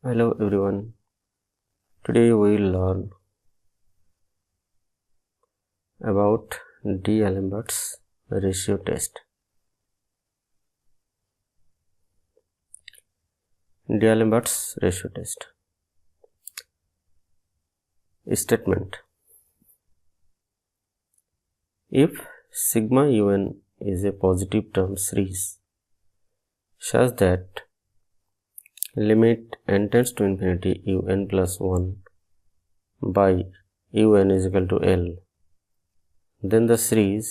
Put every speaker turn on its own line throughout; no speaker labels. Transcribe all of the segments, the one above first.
Hello everyone. Today we will learn about D'Alembert's ratio test. D'Alembert's ratio test. Statement: if sigma un is a positive term series such that limit n tends to infinity un plus 1 by un is equal to L, then the series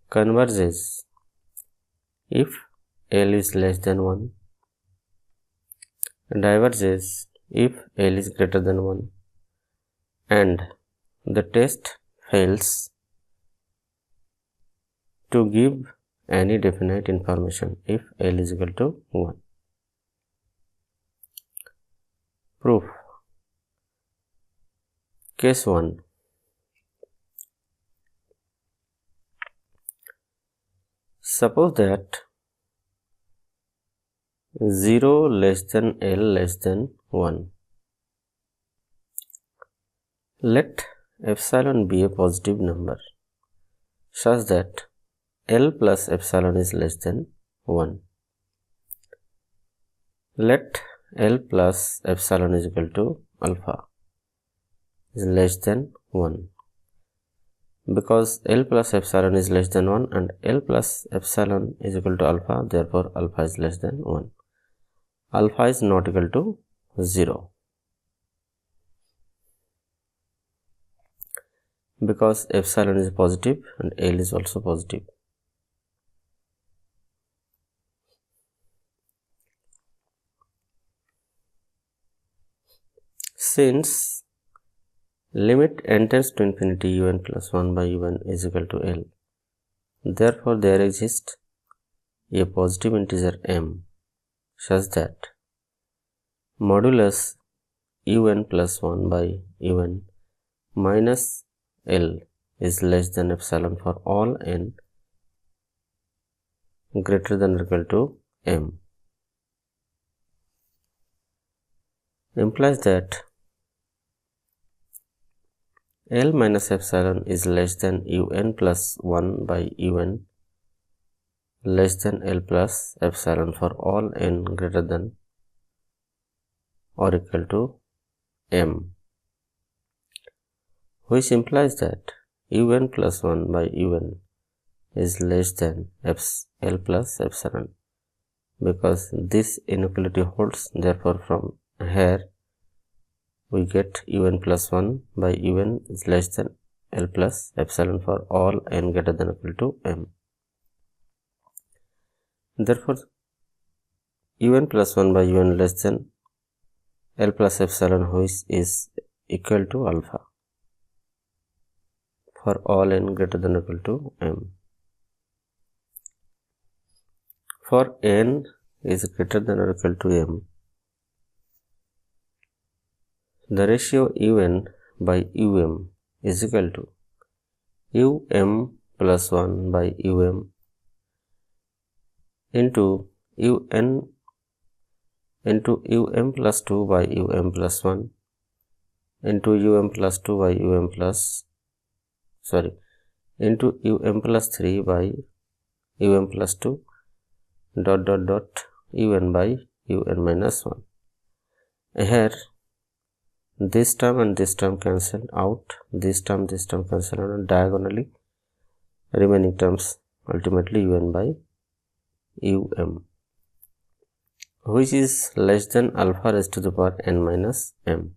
converges if L is less than 1, diverges if L is greater than 1, and the test fails to give any definite information if L is equal to 1. Proof. Case 1. Suppose that 0 less than L less than 1. Let epsilon be a positive number such that L plus epsilon is less than 1. Let L plus epsilon is equal to alpha is less than 1. Because L plus epsilon is less than 1 and L plus epsilon is equal to alpha, therefore alpha is less than 1. Alpha is not equal to 0. Because epsilon is positive and L is also positive. Since limit n tends to infinity un plus 1 by un is equal to L, therefore there exists a positive integer m such that modulus un plus 1 by un minus L is less than epsilon for all n greater than or equal to m. Implies that L minus epsilon is less than un plus 1 by un less than L plus epsilon for all n greater than or equal to m, which implies that un plus 1 by un is less than L plus epsilon. Because this inequality holds, therefore from here we get un plus 1 by un is less than L plus epsilon for all n greater than or equal to m. Therefore un plus 1 by un less than L plus epsilon, which is equal to alpha for all n greater than or equal to m. For n is greater than or equal to m, the ratio un by um is equal to um plus 1 by um into un into um plus 2 by um plus 1 into um plus 2 by into um plus 3 by um plus 2 dot un by un minus 1. Here this term and this term cancel out, this term cancel out, and diagonally remaining terms ultimately un by um, which is less than alpha raised to the power n minus m.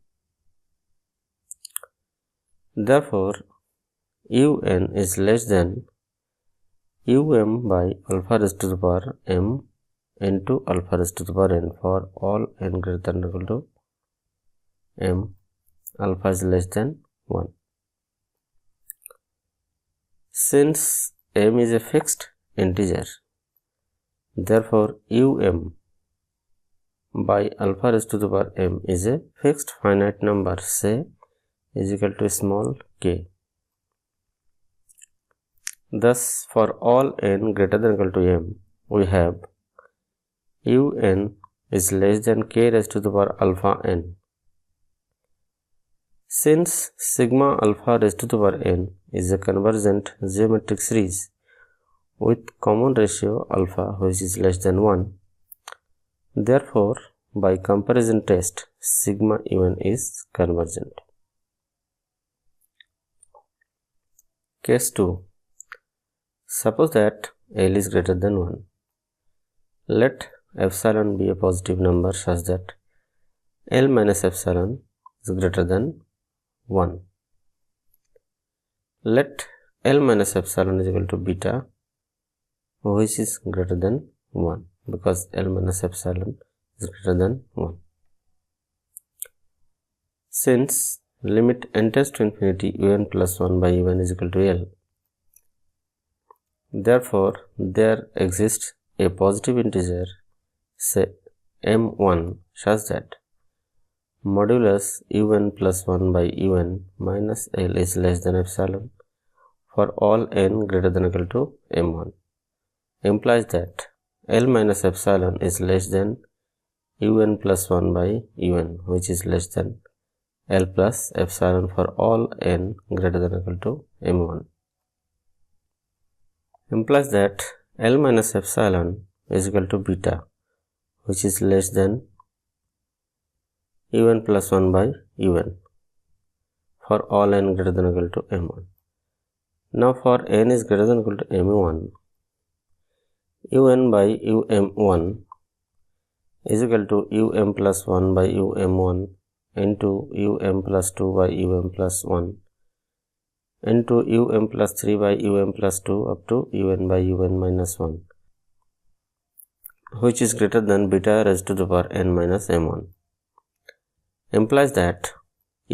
Therefore un is less than um by alpha raised to the power m into alpha raised to the power n for all n greater than or equal to m. Alpha is less than 1. Since m is a fixed integer, therefore um by alpha raised to the power m is a fixed finite number, say is equal to small k. Thus for all n greater than or equal to m, we have un is less than k raised to the power alpha n. Since sigma alpha raised to the power n is a convergent geometric series with common ratio alpha which is less than 1, therefore by comparison test sigma un is convergent. Case 2. Suppose that L is greater than 1. Let epsilon be a positive number such that L minus epsilon is greater than 1. Let L minus epsilon is equal to beta which is greater than 1 because L minus epsilon is greater than 1. Since limit n tends to infinity un plus 1 by un is equal to L, therefore there exists a positive integer say m1 such that modulus un plus 1 by un minus L is less than epsilon for all n greater than or equal to m1, implies that L minus epsilon is less than un plus 1 by un which is less than L plus epsilon for all n greater than or equal to m1, implies that L minus epsilon is equal to beta which is less than un plus 1 by un for all n greater than or equal to m1. Now for n is greater than or equal to m1, un by um1 is equal to um plus 1 by um1 into um plus 2 by um plus 1 into um plus 3 by um plus 2 up to un by un minus 1, which is greater than beta raised to the power n minus m1, implies that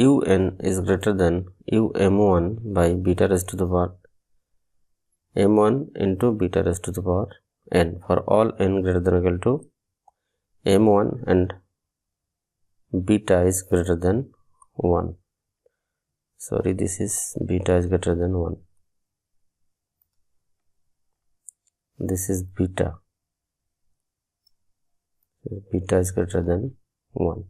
un is greater than um1 by beta raised to the power m1 into beta raised to the power n for all n greater than or equal to m1 and beta is greater than 1. Sorry, this is beta is greater than 1. This is beta. Beta is greater than 1.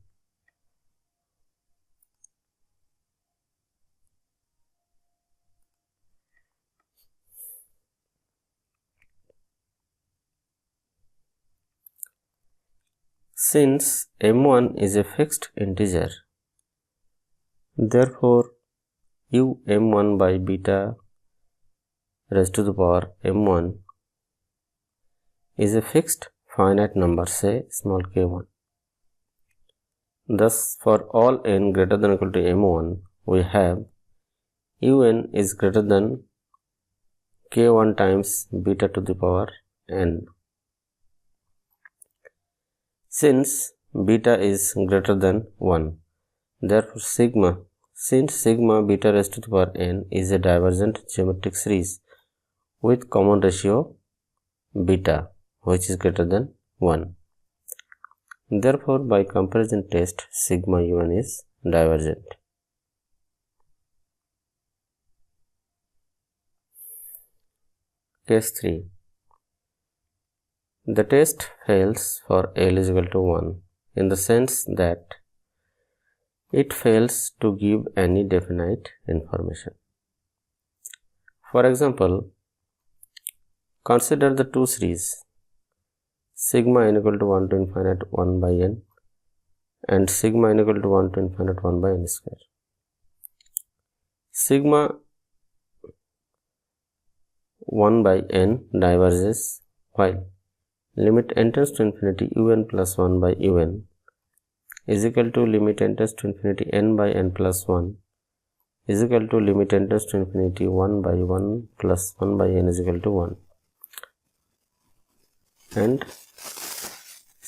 Since m1 is a fixed integer, therefore um1 by beta raised to the power m1 is a fixed finite number, say small k1. Thus for all n greater than or equal to m1, we have un is greater than k1 times beta to the power n. Since beta is greater than 1, therefore since sigma beta raised to the power n is a divergent geometric series with common ratio beta which is greater than 1, therefore by comparison test sigma un is divergent. Case 3. The test fails for L is equal to 1 in the sense that it fails to give any definite information. For example, consider the two series sigma n equal to 1 to infinite 1 by n and sigma n equal to 1 to infinite 1 by n square. Sigma 1 by n diverges while limit n tends to infinity un plus 1 by un is equal to limit n tends to infinity n by n plus 1 is equal to limit n tends to infinity 1 by 1 plus 1 by n is equal to 1, and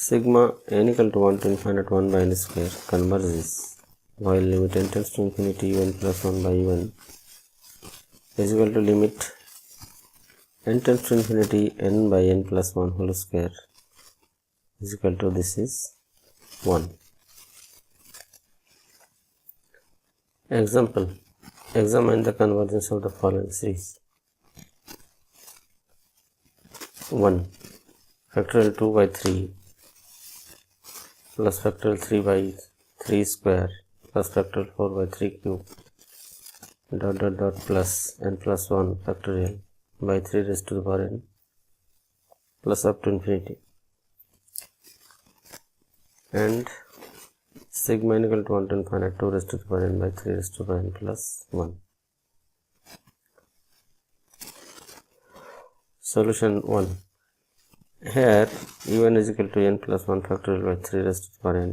sigma n equal to 1 to infinite 1 by n square converges while limit n tends to infinity un plus 1 by un is equal to limit n tends to infinity n by n plus 1 whole square is equal to this is 1. Example, examine the convergence of the following series. 1. Factorial 2 by 3 plus factorial 3 by 3 square plus factorial 4 by 3 cube dot plus n plus 1 factorial by 3 raised to the power n plus up to infinity, and sigma n equal to 1 to infinite 2 raised to the power n by 3 raised to the power n plus 1. Solution 1. Here u1 is equal to n plus 1 factorial by 3 raised to the power n.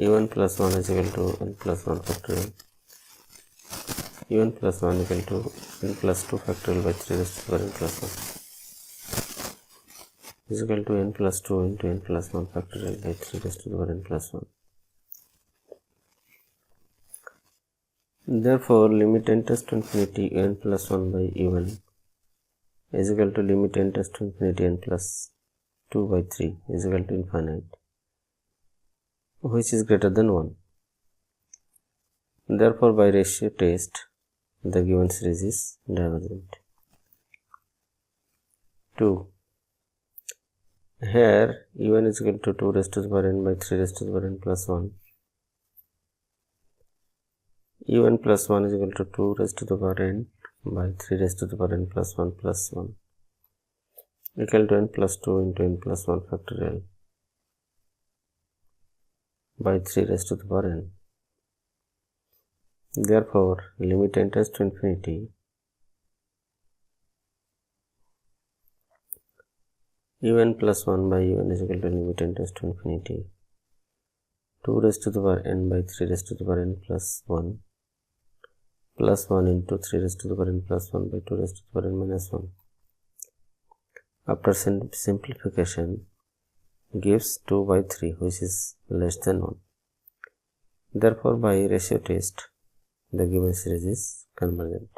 u1 plus 1 is equal to n plus 1 factorial. u1 plus 1 equal to n plus 2 factorial by 3 raised to the power n plus 1 is equal to n plus 2 into n plus 1 factorial by 3 raised to the power n plus 1. Therefore, limit n tends to infinity n plus 1 by u1 is equal to limit n tends to infinity n plus 2 by 3 is equal to infinite, which is greater than 1. Therefore, by ratio test, the given series is divergent. 2. Here u1 is equal to 2 raised to the power n by 3 raised to the power n plus 1. u1 plus 1 is equal to 2 raised to the power n by 3 raised to the power n plus 1 equal to n plus 2 into n plus 1 factorial by 3 raised to the power n. Therefore, limit n tends to infinity u1 plus 1 by u1 is equal to limit n tends to infinity 2 raised to the power n by 3 raised to the power n plus 1 into 3 raised to the power n plus 1 by 2 raised to the power n minus 1. After simplification gives 2 by 3, which is less than 1. Therefore, by ratio test, the given series is convergent.